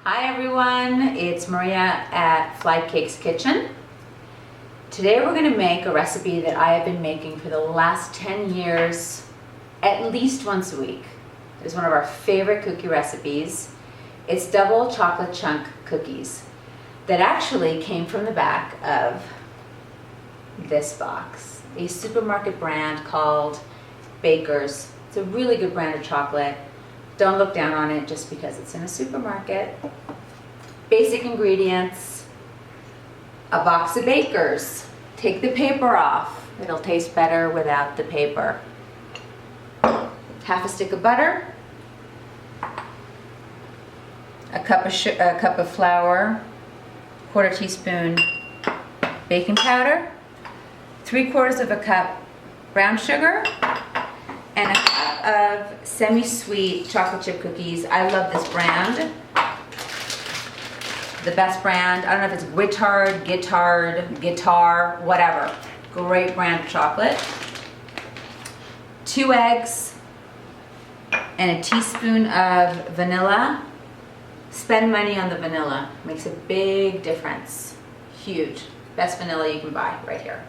Hi everyone, it's Maria at Fly Cakes Kitchen. Today we're going to make a recipe that I have been making for the last 10 years, at least once a week. It's one of our favorite cookie recipes. It's double chocolate chunk cookies that actually came from the back of this box, a supermarket brand called Baker's. It's a really good brand of chocolate. Don't look down on it just because it's in a supermarket. Basic ingredients: a box of Baker's. Take the paper off. It'll taste better without the paper. Half a stick of butter. A cup of flour. Quarter teaspoon baking powder. 3/4 of a cup brown sugar. And a cup of semi-sweet chocolate chip cookies. I love this brand. The best brand. I don't know if it's Guitar, whatever. Great brand of chocolate. 2 eggs and a teaspoon of vanilla. Spend money on the vanilla. Makes a big difference. Huge. Best vanilla you can buy right here.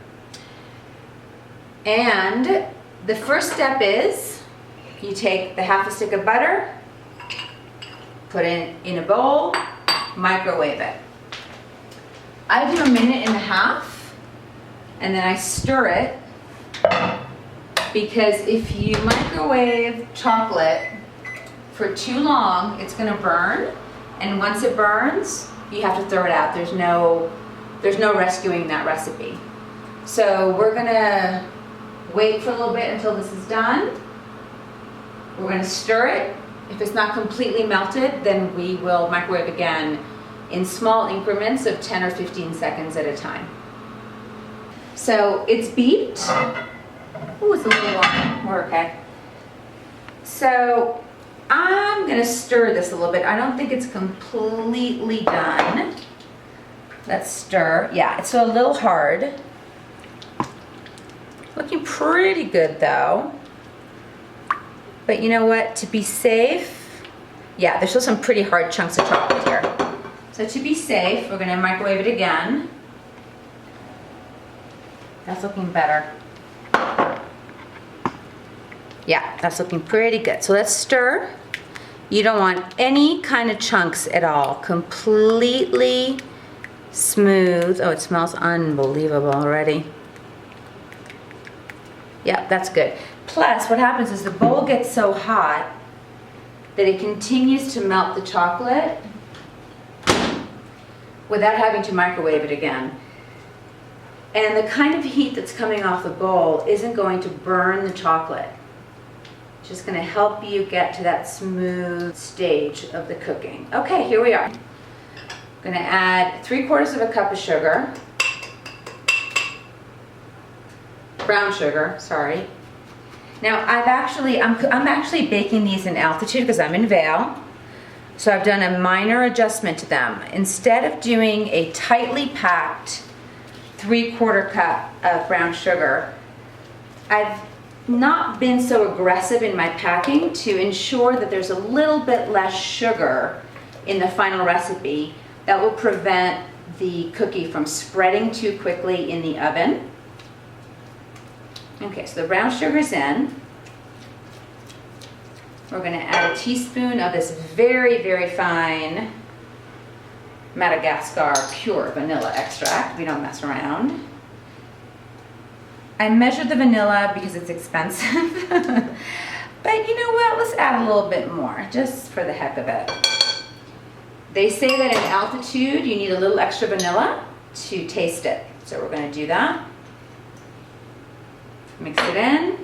And the first step is you take the half a stick of butter, put it in a bowl, microwave it. I do 1.5 minutes and then I stir it, because if you microwave chocolate for too long, it's going to burn, and once it burns, you have to throw it out. There's no rescuing that recipe. So we're going to wait for a little bit until this is done. We're going to stir it. If it's not completely melted, then we will microwave again in small increments of 10 or 15 seconds at a time. So it's beeped. Oh, it's a little warm. We're okay. So I'm going to stir this a little bit. I don't think it's completely done. Let's stir. Yeah, it's a little hard. Looking pretty good though. But you know what, to be safe, yeah, there's still some pretty hard chunks of chocolate here. So to be safe, we're gonna microwave it again. That's looking better. Yeah, that's looking pretty good. So let's stir. You don't want any kind of chunks at all. Completely smooth. Oh, it smells unbelievable already. Yeah, that's good. Plus, what happens is the bowl gets so hot that it continues to melt the chocolate without having to microwave it again. And the kind of heat that's coming off the bowl isn't going to burn the chocolate. It's just going to help you get to that smooth stage of the cooking. Okay, here we are. I'm going to add 3/4 of a cup of sugar. Brown sugar, sorry. Now I'm actually baking these in altitude because I'm in Vail. So I've done a minor adjustment to them. Instead of doing a tightly packed 3/4 cup of brown sugar, I've not been so aggressive in my packing to ensure that there's a little bit less sugar in the final recipe that will prevent the cookie from spreading too quickly in the oven. Okay, so the brown sugar's in. We're going to add a teaspoon of this very, very fine Madagascar pure vanilla extract. We don't mess around. I measured the vanilla because it's expensive. But you know what? Let's add a little bit more, just for the heck of it. They say that in altitude you need a little extra vanilla to taste it. So we're going to do that. Mix it in.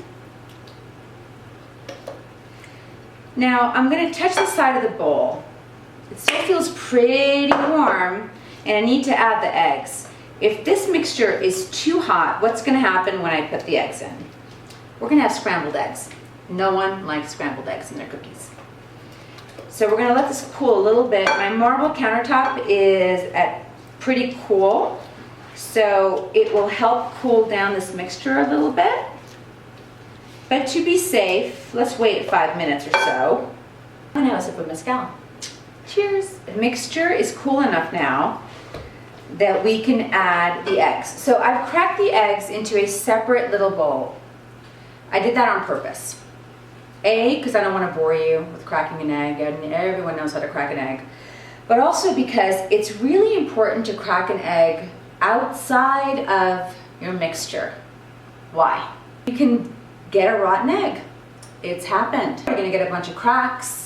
Now I'm going to touch the side of the bowl. It still feels pretty warm, and I need to add the eggs. If this mixture is too hot, what's going to happen when I put the eggs in? We're going to have scrambled eggs. No one likes scrambled eggs in their cookies. So we're going to let this cool a little bit. My marble countertop is at pretty cool. So it will help cool down this mixture a little bit. But to be safe, let's wait 5 minutes or so. I'm gonna have a sip of mezcal. Cheers. The mixture is cool enough now that we can add the eggs. So I've cracked the eggs into a separate little bowl. I did that on purpose. A, because I don't want to bore you with cracking an egg, and everyone knows how to crack an egg. But also because it's really important to crack an egg outside of your mixture. Why? You can get a rotten egg. It's happened. You're going to get a bunch of cracks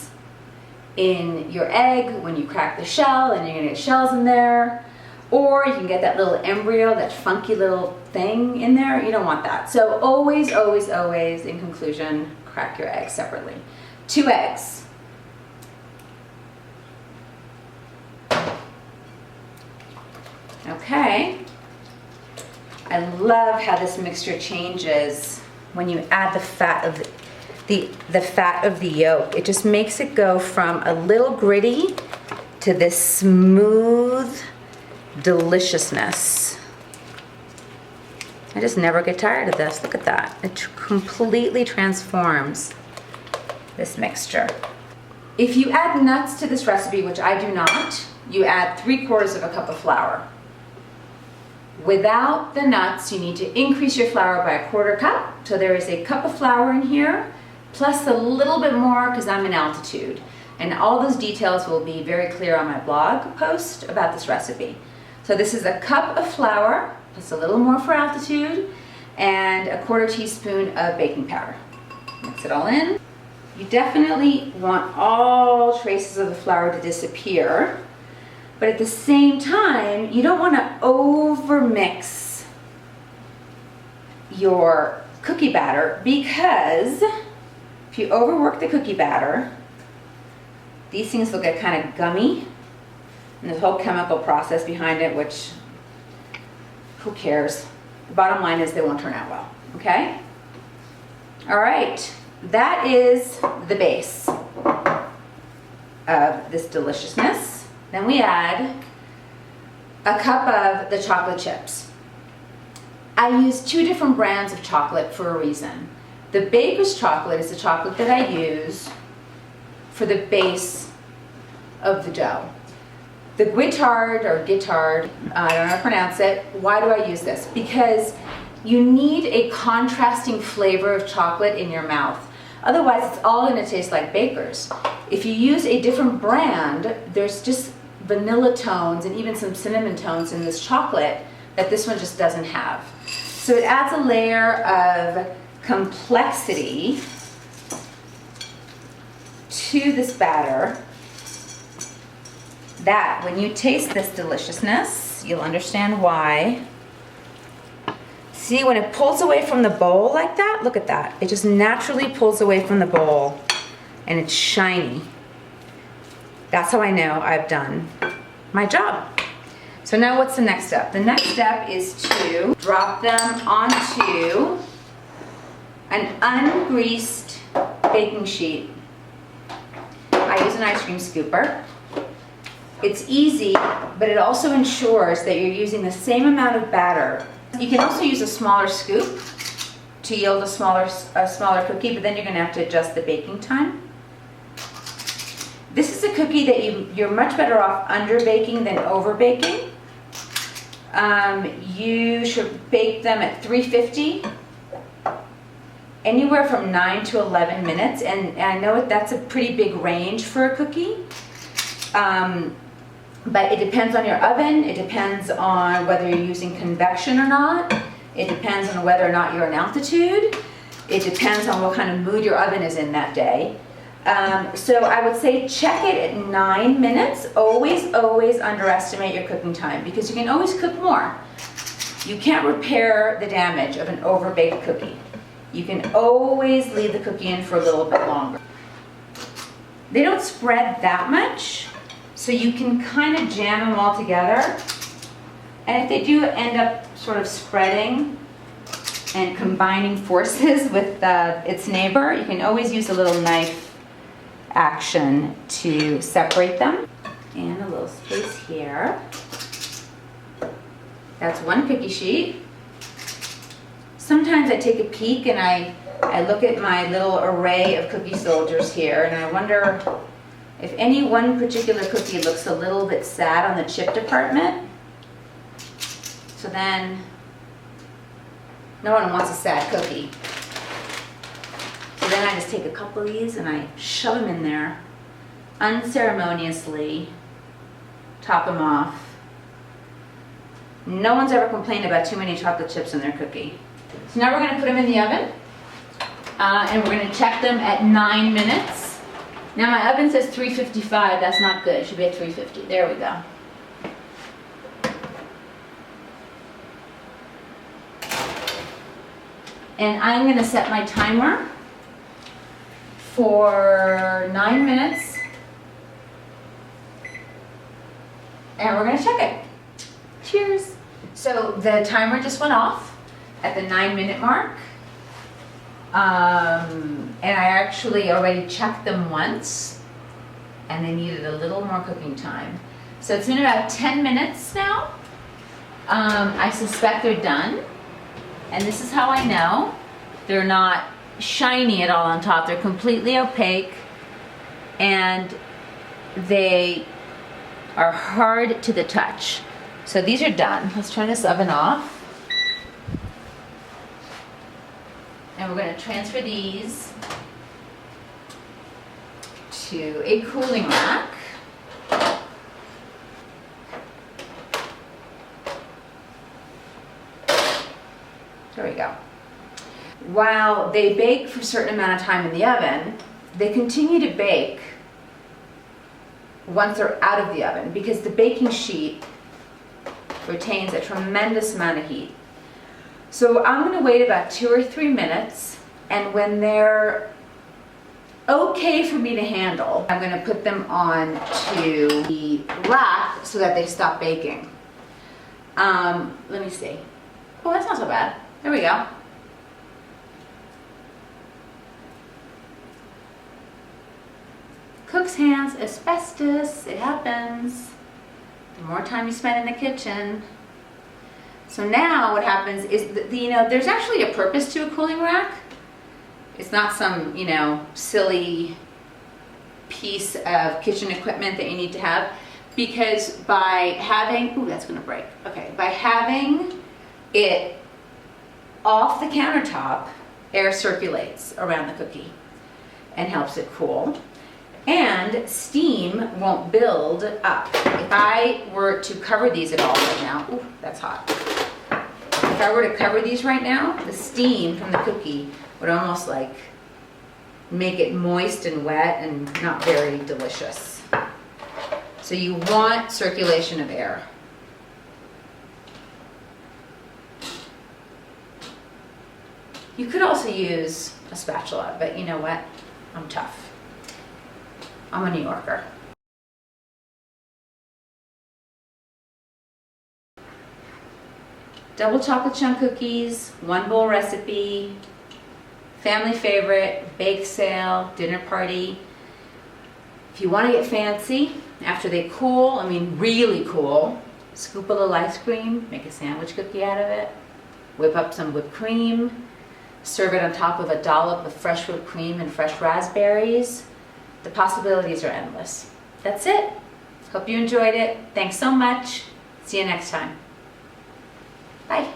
in your egg when you crack the shell, and you're going to get shells in there. Or you can get that little embryo, that funky little thing in there. You don't want that. So always, always, always, in conclusion, crack your eggs separately. 2 eggs. Okay. I love how this mixture changes when you add the fat of the fat of the yolk. It just makes it go from a little gritty to this smooth deliciousness. I just never get tired of this. Look at that. It completely transforms this mixture. If you add nuts to this recipe, which I do not, you add 3/4 of a cup of flour. Without the nuts, you need to increase your flour by 1/4 cup. So there is a cup of flour in here, plus a little bit more because I'm in altitude. And all those details will be very clear on my blog post about this recipe. So this is a cup of flour, plus a little more for altitude, and a 1/4 teaspoon of baking powder. Mix it all in. You definitely want all traces of the flour to disappear, but at the same time, you don't want to over-mix your cookie batter, because if you overwork the cookie batter, these things will get kind of gummy, and there's a whole chemical process behind it, which, who cares? The bottom line is they won't turn out well, okay? All right, that is the base of this deliciousness. Then we add a cup of the chocolate chips. I use 2 different brands of chocolate for a reason. The Baker's chocolate is the chocolate that I use for the base of the dough. The Guittard or Guittard, I don't know how to pronounce it. Why do I use this? Because you need a contrasting flavor of chocolate in your mouth. Otherwise, it's all going to taste like Baker's. If you use a different brand, there's just vanilla tones and even some cinnamon tones in this chocolate that this one just doesn't have. So it adds a layer of complexity to this batter that when you taste this deliciousness, you'll understand why. See, when it pulls away from the bowl like that, look at that. It just naturally pulls away from the bowl and it's shiny. That's how I know I've done my job. So now what's the next step? The next step is to drop them onto an ungreased baking sheet. I use an ice cream scooper. It's easy, but it also ensures that you're using the same amount of batter. You can also use a smaller scoop to yield a smaller cookie, but then you're going to have to adjust the baking time. This is a cookie that you're much better off under baking than over baking. You should bake them at 350, anywhere from 9 to 11 minutes, and I know that's a pretty big range for a cookie. But it depends on your oven, it depends on whether you're using convection or not, it depends on whether or not you're in altitude, it depends on what kind of mood your oven is in that day. So I would say check it at 9 minutes. Always, always underestimate your cooking time, because you can always cook more. You can't repair the damage of an overbaked cookie. You can always leave the cookie in for a little bit longer. They don't spread that much, so you can kind of jam them all together. And if they do end up sort of spreading and combining forces with its neighbor, you can always use a little knife action to separate them. And a little space here. That's one cookie sheet. Sometimes I take a peek and I look at my little array of cookie soldiers here, and I wonder If any one particular cookie looks a little bit sad on the chip department, so then no one wants a sad cookie. So then I just take a couple of these and I shove them in there, unceremoniously, top them off. No one's ever complained about too many chocolate chips in their cookie. So now we're going to put them in the oven, and we're going to check them at 9 minutes. Now my oven says 355, that's not good, it should be at 350, there we go. And I'm going to set my timer for 9 minutes, and we're going to check it. Cheers. So the timer just went off at the 9-minute mark, and I actually already checked them once, and they needed a little more cooking time. So it's been about 10 minutes now. I suspect they're done, and this is how I know. They're not shiny at all on top. They're completely opaque, and they are hard to the touch. So these are done. Let's turn this oven off. And we're going to transfer these to a cooling rack. There we go. While they bake for a certain amount of time in the oven, they continue to bake once they're out of the oven because the baking sheet retains a tremendous amount of heat. So I'm going to wait about 2 or 3 minutes, and when they're okay for me to handle, I'm going to put them on to the rack so that they stop baking. Let me see. Oh, that's not so bad. There we go. Cook's hands, asbestos, it happens. The more time you spend in the kitchen. So now what happens is, there's actually a purpose to a cooling rack. It's not some, silly piece of kitchen equipment that you need to have. Because by having, ooh, that's gonna break. Okay, by having it off the countertop, air circulates around the cookie and helps it cool. And steam won't build up. If I were to cover these at all right now, ooh, that's hot. If I were to cover these right now, the steam from the cookie would almost like make it moist and wet and not very delicious. So you want circulation of air. You could also use a spatula, but you know what? I'm tough. I'm a New Yorker. Double chocolate chunk cookies, 1 bowl recipe, family favorite, bake sale, dinner party. If you want to get fancy, after they cool, really cool, scoop a little ice cream, make a sandwich cookie out of it, whip up some whipped cream, serve it on top of a dollop of fresh whipped cream and fresh raspberries. The possibilities are endless. That's it. Hope you enjoyed it. Thanks so much. See you next time. Bye.